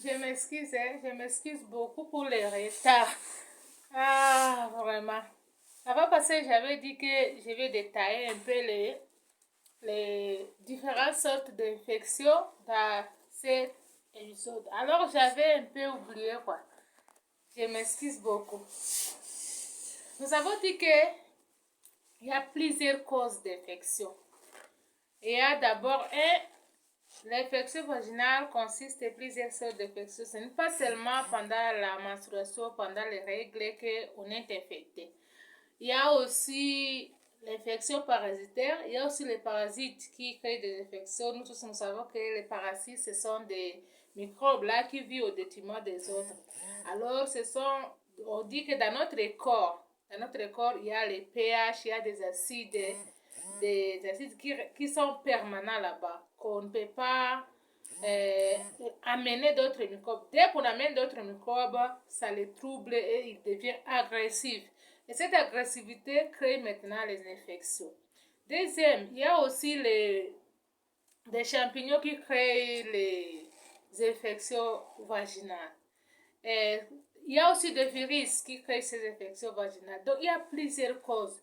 Je m'excuse, hein, je m'excuse beaucoup pour les retards. Ah, vraiment. La fois passée, j'avais dit que je vais détailler un peu les différentes sortes d'infections dans cet épisode. Alors, j'avais un peu oublié, quoi. Je m'excuse beaucoup. Nous avons dit qu'il y a plusieurs causes d'infection. Il y a d'abord l'infection vaginale consiste en plusieurs sortes d'infections. Ce n'est pas seulement pendant la menstruation, pendant les règles qu'on est infecté. Il y a aussi l'infection parasitaire. Il y a aussi les parasites qui créent des infections. Nous tous nous savons que les parasites, ce sont des microbes là qui vivent au détriment des autres. Alors, on dit que dans notre corps, il y a les pH, il y a des acides qui sont permanents là-bas, qu'on ne peut pas euh, amener d'autres microbes. Dès qu'on amène d'autres microbes, ça les trouble et ils deviennent agressifs. Et cette agressivité crée maintenant les infections. Deuxième, il y a aussi des champignons qui créent les infections vaginales. Et il y a aussi des virus qui créent ces infections vaginales. Donc, il y a plusieurs causes.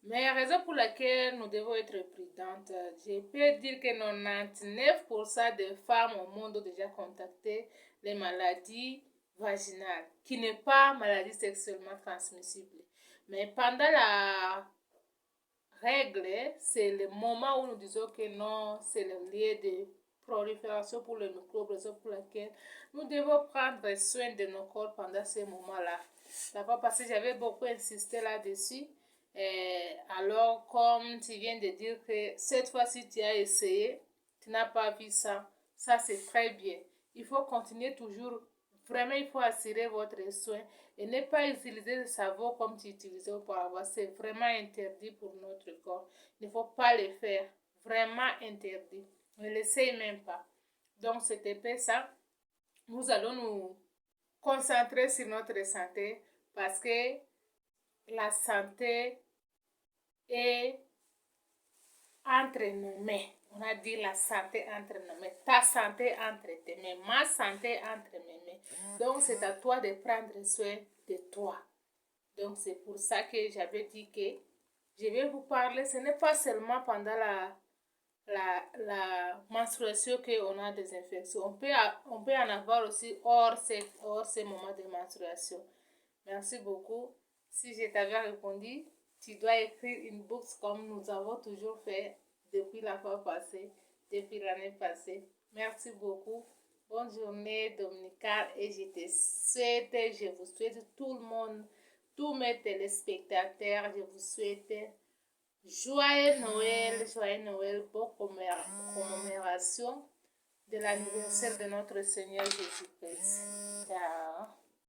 Mais la raison pour laquelle nous devons être prudentes, je peux dire que 99% des femmes au monde ont déjà contacté les maladies vaginales, qui n'est pas maladie sexuellement transmissible. Mais pendant la règle, c'est le moment où nous disons que non, c'est le lieu de prolifération pour le microbe, raison pour laquelle nous devons prendre soin de nos corps pendant ces moments-là. La fois passée, j'avais beaucoup insisté là-dessus. Alors, comme tu viens de dire que cette fois-ci, tu as essayé, tu n'as pas vu ça c'est très bien. Il faut continuer toujours. Vraiment, il faut assurer votre soin et ne pas utiliser le savon comme tu utilisais auparavant. C'est vraiment interdit pour notre corps. Il ne faut pas le faire. Vraiment interdit. Ne l'essaye même pas. Donc, c'était pas ça. Nous allons nous concentrer sur notre santé parce que la santé est entre nos mains. On a dit la santé entre nos mains. Ta santé entre tes mains. Ma santé entre mes mains. Donc, c'est à toi de prendre soin de toi. Donc, c'est pour ça que j'avais dit que je vais vous parler. Ce n'est pas seulement pendant la menstruation qu'on a des infections. On peut en avoir aussi hors ces moments de menstruation. Merci beaucoup. Si je t'avais répondu, tu dois écrire une box comme nous avons toujours fait depuis la fois passée, depuis l'année passée. Merci beaucoup. Bonne journée dominicale et je vous souhaite tout le monde, tous mes téléspectateurs, je vous souhaite joyeux Noël, bonne commémoration de l'anniversaire de notre Seigneur Jésus-Christ. Ciao.